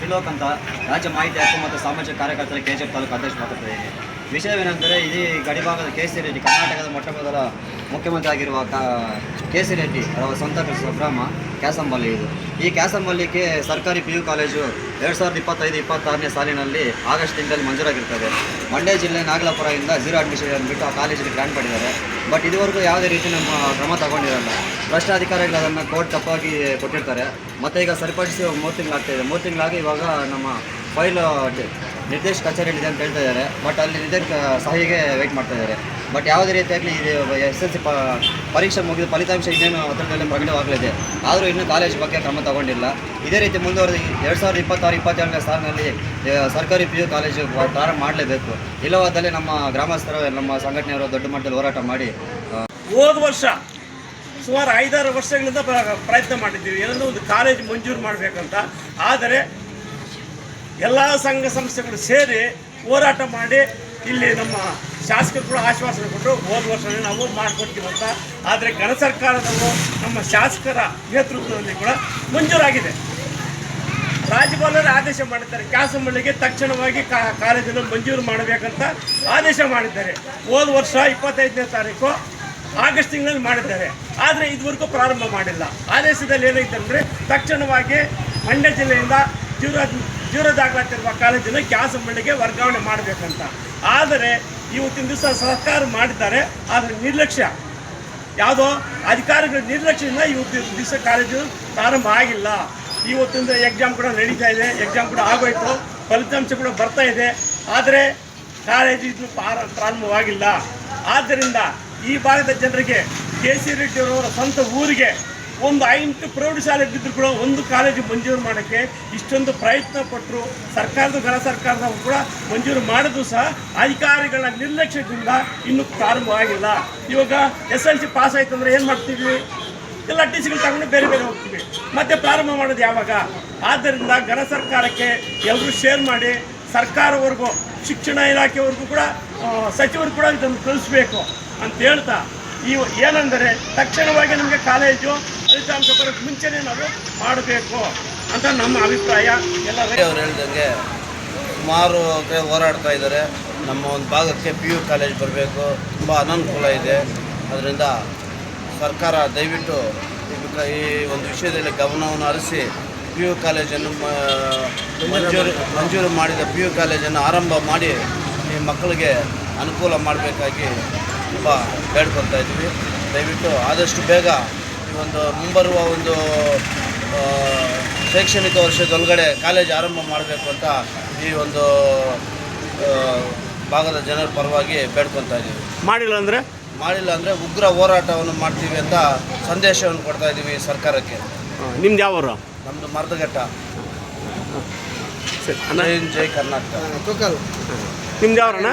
ತ್ರಿಲೋಕ್ ಅಂತ ರಾಜ್ಯ ಮಾಹಿತಿ ಹಕ್ಕು ಮತ್ತು ಸಾಮಾಜಿಕ ಕಾರ್ಯಕರ್ತರ ಕೆಜಿಎಫ್ ತಾಲೂಕು ಅಧ್ಯಕ್ಷ ಮಾತಾಡ್ತಿದ್ದೀನಿ. ವಿಷಯವೇನೆಂದರೆ ಇದು ಗಡಿಭಾಗದ ಕೆ.ಸಿ. ರೆಡ್ಡಿ ಕರ್ನಾಟಕದ ಮೊಟ್ಟಮೊದಲ ಮುಖ್ಯಮಂತ್ರಿ ಆಗಿರುವ ಕೆ.ಸಿ. ರೆಡ್ಡಿ ಅವರ ಸ್ವಂತ ಸ್ವಗ್ರಾಮ ಕ್ಯಾಸಂಬಲ್ಲಿ. ಇದು ಈ ಕ್ಯಾಸಂಬಲ್ಲಿಗೆ ಸರ್ಕಾರಿ PU ಕಾಲೇಜು 2025-26ನೇ ಸಾಲಿನಲ್ಲಿ ಆಗಸ್ಟ್ ತಿಂಗಳಲ್ಲಿ ಮಂಜೂರಾಗಿರ್ತದೆ. ಮಂಡ್ಯ ಜಿಲ್ಲೆ ನಾಗಲಾಪುರದಿಂದ 0 ಅಡ್ಮಿಷನ್ ಬಿಟ್ಟು ಆ ಕಾಲೇಜಿಗೆ ಗ್ರಾಂಟ್ ಪಡೆದಿದ್ದಾರೆ. ಬಟ್ ಇದುವರೆಗೂ ಯಾವುದೇ ರೀತಿ ನಮ್ಮ ಕ್ರಮ ತಗೊಂಡಿರಲ್ಲ. ಭ್ರಷ್ಟ ಅಧಿಕಾರಿಗಳು ಅದನ್ನು ಕೋರ್ಟ್ ತಪ್ಪಾಗಿ ಕೊಟ್ಟಿರ್ತಾರೆ. ಮತ್ತು ಈಗ ಸರಿಪಡಿಸಿ 3 ತಿಂಗಳಾಗ್ತಾಯಿದೆ. 3 ತಿಂಗಳಾಗಿ ಇವಾಗ ನಮ್ಮ ಫೈಲ್ ನಿರ್ದೇಶಕ ಕಚೇರಿಯಲ್ಲಿದೆ ಅಂತ ಹೇಳ್ತಾ ಇದ್ದಾರೆ. ಬಟ್ ಅಲ್ಲಿ ನಿರ್ದೇಶಕ ಸಹಿಗೆ ವೆಯ್ಟ್ ಮಾಡ್ತಾ ಇದ್ದಾರೆ. ಬಟ್ ಯಾವುದೇ ರೀತಿಯಾಗಲಿ ಇದು SSLC ಪರೀಕ್ಷೆ ಮುಗಿದ ಫಲಿತಾಂಶ ಇನ್ನೇನು ಹತ್ತಿರದಲ್ಲೇ ಪ್ರಕಟವಾಗಲಿದೆ. ಆದರೂ ಇನ್ನೂ ಕಾಲೇಜ್ ಬಗ್ಗೆ ಕ್ರಮ ತಗೊಂಡಿಲ್ಲ. ಇದೇ ರೀತಿ ಮುಂದುವರೆದು 2026-27ನೇ ಸಾಲಿನಲ್ಲಿ ಸರ್ಕಾರಿ PU ಕಾಲೇಜು ಪ್ರಾರಂಭ ಮಾಡಲೇಬೇಕು. ಇಲ್ಲವಾದಲ್ಲಿ ನಮ್ಮ ಗ್ರಾಮಸ್ಥರು ನಮ್ಮ ಸಂಘಟನೆಯವರು ದೊಡ್ಡ ಮಟ್ಟದಲ್ಲಿ ಹೋರಾಟ ಮಾಡಿ ಹೋದ ವರ್ಷ ಸುಮಾರು 5-6 ವರ್ಷಗಳಿಂದ ಪ್ರಯತ್ನ ಮಾಡಿದ್ದೀವಿ ಏನೋ ಒಂದು ಕಾಲೇಜ್ ಮಂಜೂರು ಮಾಡಬೇಕಂತ. ಆದರೆ ಎಲ್ಲ ಸಂಘ ಸಂಸ್ಥೆಗಳು ಸೇರಿ ಹೋರಾಟ ಮಾಡಿ ಇಲ್ಲಿ ನಮ್ಮ ಶಾಸಕರು ಕೂಡ ಆಶ್ವಾಸನೆ ಕೊಟ್ಟರು ಹೋದ ವರ್ಷವೇ ನಾವು ಮಾಡಿಕೊಡ್ತೀವಂತ. ಆದರೆ ಘನ ಸರ್ಕಾರದವರು ನಮ್ಮ ಶಾಸಕರ ನೇತೃತ್ವದಲ್ಲಿ ಕೂಡ ಮಂಜೂರಾಗಿದೆ. ರಾಜ್ಯಪಾಲರು ಆದೇಶ ಮಾಡಿದ್ದಾರೆ ಕ್ಯಾಸಂಬಳ್ಳಿಗೆ ತಕ್ಷಣವಾಗಿ ಕಾಲೇಜನ್ನು ಮಂಜೂರು ಮಾಡಬೇಕಂತ ಆದೇಶ ಮಾಡಿದ್ದಾರೆ. ಹೋದ ವರ್ಷ 25ನೇ ತಾರೀಕು ಆಗಸ್ಟ್ ತಿಂಗಳಲ್ಲಿ ಮಾಡಿದ್ದಾರೆ. ಆದರೆ ಇದುವರೆಗೂ ಪ್ರಾರಂಭ ಮಾಡಿಲ್ಲ. ಆದೇಶದಲ್ಲಿ ಏನೈತೆ ಅಂದರೆ ತಕ್ಷಣವಾಗಿ ಮಂಡ್ಯ ಜಿಲ್ಲೆಯಿಂದ ಜೀವ ದಾಖಲಾತಿರುವ ಕಾಲೇಜನ್ನು ಕ್ಯಾಸಂಬಳ್ಳಿಗೆ ವರ್ಗಾವಣೆ ಮಾಡಬೇಕಂತ. ಆದರೆ ಇವತ್ತಿನ ದಿವಸ ಸರ್ಕಾರ ಮಾಡಿದ್ದಾರೆ. ಆದರೆ ನಿರ್ಲಕ್ಷ್ಯ, ಯಾವುದೋ ಅಧಿಕಾರಿಗಳ ನಿರ್ಲಕ್ಷ್ಯದಿಂದ ಇವತ್ತಿನ ದಿವಸ ಕಾಲೇಜು ಪ್ರಾರಂಭ ಆಗಿಲ್ಲ. ಇವತ್ತಿಂದ ಎಕ್ಸಾಮ್ ಕೂಡ ನಡೀತಾ ಇದೆ. ಎಕ್ಸಾಮ್ ಕೂಡ ಆಗೋಯ್ತು, ಫಲಿತಾಂಶ ಕೂಡ ಬರ್ತಾ ಇದೆ. ಆದರೆ ಕಾಲೇಜು ಇದು ಪ್ರಾರಂಭವಾಗಿಲ್ಲ. ಆದ್ದರಿಂದ ಈ ಭಾಗದ ಜನರಿಗೆ ಕೆ.ಸಿ. ರೆಡ್ಡಿ ಅವರವರ ಸ್ವಂತ ಊರಿಗೆ ಒಂದು 5 ಪ್ರೌಢಶಾಲೆ ಇದ್ದಿದ್ರು ಕೂಡ ಒಂದು ಕಾಲೇಜು ಮಂಜೂರು ಮಾಡೋಕ್ಕೆ ಇಷ್ಟೊಂದು ಪ್ರಯತ್ನ ಪಟ್ಟರು. ಘನ ಸರ್ಕಾರದವರು ಕೂಡ ಮಂಜೂರು ಮಾಡಿದ್ರು ಸಹ ಅಧಿಕಾರಿಗಳ ನಿರ್ಲಕ್ಷ್ಯದಿಂದ ಇನ್ನೂ ಪ್ರಾರಂಭವಾಗಿಲ್ಲ. ಇವಾಗ SSLC ಪಾಸ್ ಆಯ್ತು ಅಂದರೆ ಏನು ಮಾಡ್ತೀವಿ? ಎಲ್ಲ TCಗಳು ತಗೊಂಡು ಬೇರೆ ಬೇರೆ ಹೋಗ್ತೀವಿ. ಮತ್ತೆ ಪ್ರಾರಂಭ ಮಾಡೋದು ಯಾವಾಗ? ಆದ್ದರಿಂದ ಘನ ಸರ್ಕಾರಕ್ಕೆ ಎಲ್ಲರೂ ಶೇರ್ ಮಾಡಿ ಸರ್ಕಾರವರೆಗೂ ಶಿಕ್ಷಣ ಇಲಾಖೆವರೆಗೂ ಕೂಡ ಸಚಿವರು ಕೂಡ ಇದನ್ನು ತಿಳಿಸ್ಬೇಕು ಅಂತ ಹೇಳ್ತಾ ಏನೆಂದರೆ ತಕ್ಷಣವಾಗಿ ನಮಗೆ ಕಾಲೇಜು ಫಲಿತಾಂಶ ಬರೋಕ್ಕೆ ಮುಂಚೆನೇ ನಾವು ಮಾಡಬೇಕು ಅಂತ ನಮ್ಮ ಅಭಿಪ್ರಾಯ. ಎಲ್ಲ ಅವ್ರು ಹೇಳ್ದಂಗೆ ಸುಮಾರು ಹೋರಾಡ್ತಾ ಇದ್ದಾರೆ. ನಮ್ಮ ಒಂದು ಭಾಗಕ್ಕೆ PU ಕಾಲೇಜ್ ಬರಬೇಕು, ತುಂಬ ಅನನುಕೂಲ ಇದೆ. ಅದರಿಂದ ಸರ್ಕಾರ ದಯವಿಟ್ಟು ಈ ಒಂದು ವಿಷಯದಲ್ಲಿ ಗಮನವನ್ನು ಹರಿಸಿ PU ಕಾಲೇಜನ್ನು ಮಂಜೂರು ಮಾಡಿದ PU ಕಾಲೇಜನ್ನು ಆರಂಭ ಮಾಡಿ ಈ ಮಕ್ಕಳಿಗೆ ಅನುಕೂಲ ಮಾಡಬೇಕಾಗಿ ತುಂಬ ಬೇಡ್ಕೊಳ್ತಾ ಇದ್ದೀವಿ. ದಯವಿಟ್ಟು ಆದಷ್ಟು ಬೇಗ ಈ ಒಂದು ಮುಂಬರುವ ಒಂದು ಶೈಕ್ಷಣಿಕ ವರ್ಷದೊಳಗಡೆ ಕಾಲೇಜ್ ಆರಂಭ ಮಾಡಬೇಕು ಅಂತ ಈ ಒಂದು ಭಾಗದ ಜನರ ಪರವಾಗಿ ಬೇಡ್ಕೊಳ್ತಾ ಇದ್ದೀವಿ. ಮಾಡಿಲ್ಲ ಅಂದರೆ ಉಗ್ರ ಹೋರಾಟವನ್ನು ಮಾಡ್ತೀವಿ ಅಂತ ಸಂದೇಶವನ್ನು ಕೊಡ್ತಾ ಇದ್ದೀವಿ ಸರ್ಕಾರಕ್ಕೆ. ನಿಮ್ದು ಯಾವ ಊರು? ನಮ್ಮದು ಮರದಘಟ್ಟ. ಜೈ ಕರ್ನಾಟಕ. ನಿಮ್ದು ಯಾವ್ರಣ್ಣ?